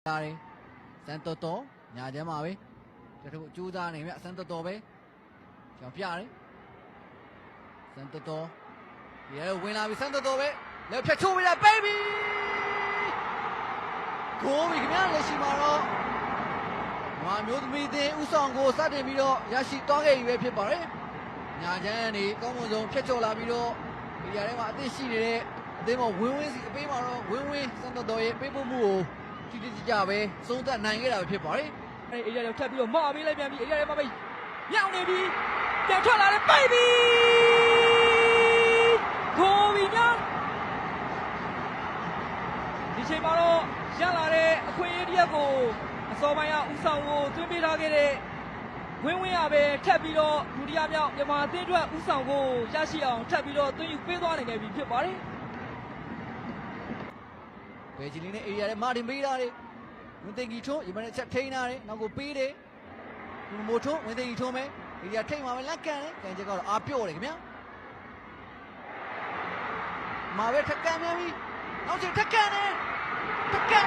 ရတယ်စံတော်တော်ညာချမ်းပါပဲကျွန်တော်ကြိုးစားနေမြစံတော်တော်ပဲကျွန်တော်ပြရတယ်စံတော်တော်ဒီရဲဝင်လာပြီစံတော်တော်ပဲလက်ဖြတ်ချိုးပေးတယ် baby ကိုပြီခင်ဗျာလက်ရှိမှာတော့မာမျိုးသမီးအသင်းဥဆောင်ကိုစတင်ပြီးတော့ရရှိသွားခဲ့ပြီပဲဖြစ်ပါတယ်ညာချမ်းကနေကောင်းမွန်ဆုံးဖြတ်ကျော်လာပြီးတော့ဒီရဲထဲမှာအသင်းရှိနေတဲ့အသင်းပေါ်ဝင်းဝင်းစီအပေးမှာတော့ဝင်းဝင်းစံတော်တော်ရဲ့ပေးပို့မှုကိုတိတိကျကျပဲသုံးသပ်နိုင်ခဲ့တာဖြစ်ပါတယ်အေးရရောက်ထပ်ပြီးတော့မော်ပေးလိုက်ပြန်ပြီအေးရမှာပဲညောင်းနေပြီပြန်ထွက်လာတယ်ပိုက်ပြီကိုဗီညာဒီချိန်မှာတော့ရလာတဲ့အခွင့်အရေးတစ်ရပ်ကိုအစောပိုင်းကဥဆောင်ကိုသွင်းပေးထားခဲ့တဲ့ဝင်းဝင်းရပဲထပ်ပြီးတော့ဒုတိယမြောက်မြန်မာအသင်းအတွက်ဥဆောင်ကိုရရှိအောင်ထပ်ပြီးတော့သွင်းယူပေးသွားနိုင်ခဲ့ပြီဖြစ်ပါတယ်ဘယ်ဂျီလီနဲ့အေရီယာနဲ့မာတင်ပေးတာလေဝင်သိကြီးထွန်းဒီမှာနဲ့ချက်ထိန်းတာလေနောက်ကိုပေးတယ်ဒီမိုထွန်းဝင်သိကြီးထွန်းမယ်အေရီယာထိန်းမှာပဲလက်ကန်တယ်ကန်ချက်ကတော့အားပြော့တယ်ခင်ဗျာမာပဲထက်ကန်နေပြီနောက်ချိန်ထက်ကန်တယ်ထက်ကန်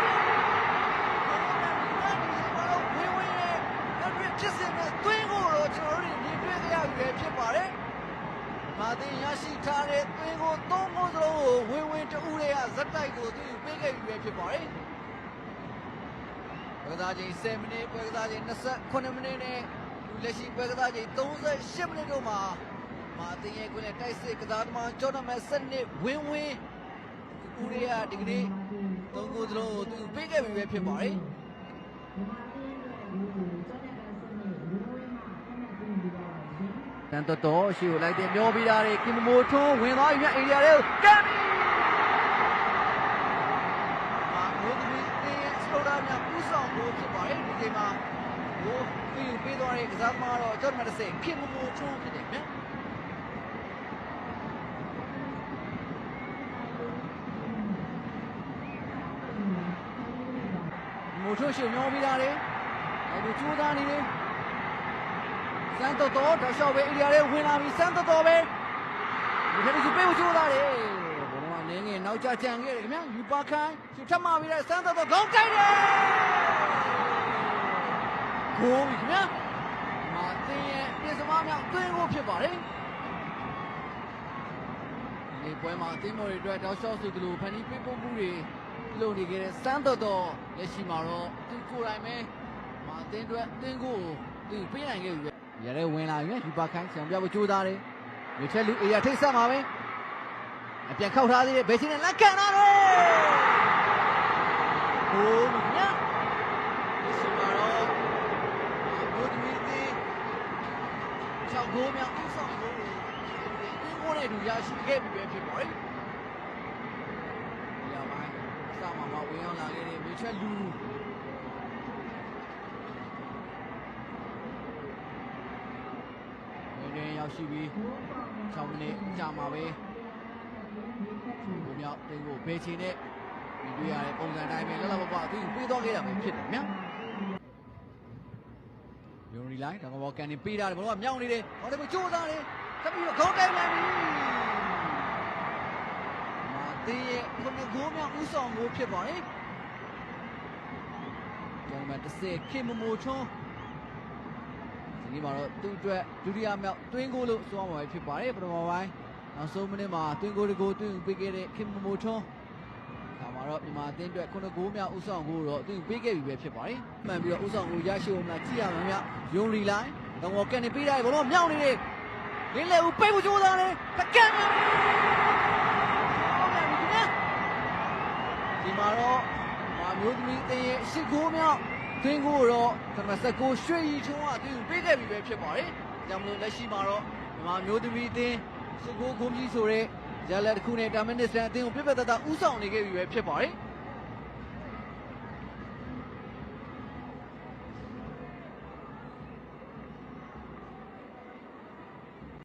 ဝင်းဝင်းရဲ့ဖြစ်စဉ်နဲ့သွင်းကိုတော့ကျွန်တော်တို့မြင်တွေ့ကြရပြီဖြစ်ပါတယ်မာတင်ရရှိထားတဲ့သွင်းကိုသုံးခုစလုံးကိုဝင်းဝင်းတူတွေကဇက်တိုက်ကိုသူပေးခဲ့ပြီပဲဖြစ်ပါတယ်ပွဲကစားချိန်10မိနစ်ပွဲကစားချိန်28မိနစ်နဲ့လက်ရှိပွဲကစားချိန်38မိနစ်တို့မှာမာတင်ရဲ့ကွင်းနဲ့တိုက်စစ်ကစားသမားဂျော်ဒန်မက်ဆန်နဲ့ဝင်းဝင်းဦးတွေကဒီကနေ့သုံးခုစလုံးကိုသူပေးခဲ့ပြီပဲဖြစ်ပါတယ်တန်တော်ရှိကိုလိုက်တယ်မျောပြီးတာတွေကင်မိုထွန်းဝင်သွားပြီမြအေရီယာလေးကမ်မျိုးသမီးအင်းစလိုဒါများပူဆောင်ဖို့ဖြစ်ပါတယ်ဒီချိန်မှာဟိုပေးသွားတဲ့ကစားသမားတော့ဂျော့မတ်ဆင်ကင်မိုထွန်းဖြစ်တယ်ဗျမိုထွန်းရှိမျောပြီးတာတွေအဲဒီကျိုးသားနေတယ်စံတော်တော်တောက်လျှောက်ပဲအေရီယာလေးဝင်လာပြီစံတော်တော်ပဲဒီထက်စုပေးဖို့ကြိုးစားတယ်ဘုံကနင်းငယ်နောက်ကျကြံခဲ့တယ်ခင်ဗျာယူပါခိုင်းသူထပ်မပြီးတဲ့စံတော်တော်ခေါင်းတိုက်တယ်ကိုပြီခင်ဗျာမာတင်ရဲ့ပြင်စမားမြောက်သွင်းဖို့ဖြစ်ပါတယ်ဒီပွဲမှာအသင်းမော်တွေအတွက်တောက်လျှောက်ဆိုသလိုဖန်တီးပေးပို့မှုတွေပြုလုပ်နေခဲ့တဲ့စံတော်တော်လက်ရှိမှာတော့သူကိုယ်တိုင်ပဲမာတင်အတွက်အသင်းကိုသူပေးနိုင်ခဲ့ပြီရရဲဝင်လာပြီယူပါခိုင်းဆံပြဖို့ကြိုးစားတယ်မြချက်လူအေရထိတ်ဆက်မှာပဲအပြန်ခောက်ထားသေးတယ်ဘယ်ချင်းနဲ့လက်ခံတာလဲဟိုးမြတ်ဒီစမာတော့ဘုဒ္ဓမီတီ6ဂိုးမြောက်ဥဆောင်ဂိုးကိုတင်းကိုနဲ့တူရရှိခဲ့ပြီပဲဖြစ်ပါတယ်ရပါတယ်အစမှာဝင်ရောက်လာခဲ့တဲ့မြချက်လူရောက်ရှိပြီး6မိနစ်ကြာမှာပဲဘုံမြောက်တင်းကိုဘယ်ချိန်နဲ့တွေ့ရတဲ့ပုံစံတိုင်းပဲလောက်လောက်ပပသူပေးတော့ခဲ့တာပဲဖြစ်တယ်ဗျာယွန်ရီလိုင်းဒါကဘောကန်နေပေးတာတယ်ဘလုံးကမြောက်နေတယ်ဟောတယ်ကြိုးစားတယ်တပီတော့ခေါင်းတိုက်လိုက်ပြီမာတေးရဲ့ခုနှစ်ဂိုးမြောက်ဥဆောင်ဂိုးဖြစ်ပါတယ်ကျောင်းမှာ30ခေမမိုထွန်းဒီမှာတော့သူ့အတွက်ဒုတိယမြောက်တွင်းကိုလို့ဆိုရမှာဖြစ်ပါတယ်ပထမပိုင်းနောက်ဆုံးမိနစ်မှာတွင်းကိုတကိုတွင်းပေးခဲ့တဲ့ခင်မိုထွန်းဒါမှာတော့မြန်မာအသင်းအတွက်ခုနှစ်ဂိုးမြောက်ဥဆောင်ကိုတော့သူပေးခဲ့ပြီပဲဖြစ်ပါတယ်မှန်ပြီးတော့ဥဆောင်ကိုရရှိအောင်လားကြည့်ရမှာမြယုံလီလိုင်းတော့ကန်နေပေးတာဘလုံးမြောက်နေတယ်လင်းလေဦးပေးဖို့ကြိုးစားတယ်တကန်ဒီမှာတော့မာမျိုးသမီးအသင်းရဲ့ရှစ်ဂိုးမြောက်တွင်းကိုတော့39ရွှေရီချုံးကသူပေးခဲ့ပြီပဲဖြစ်ပါတယ်။ကြောင့်မလို့လက်ရှိမှာတော့မြန်မာမျိုးသမီးအသင်း19ဂိုးကြီးဆိုတဲ့ရလက်တစ်ခုနဲ့တာမန်နစ်စတန်အသင်းကိုပြပြတတ်တာဥဆောင်နေခဲ့ပြီပဲဖြစ်ပါတယ်။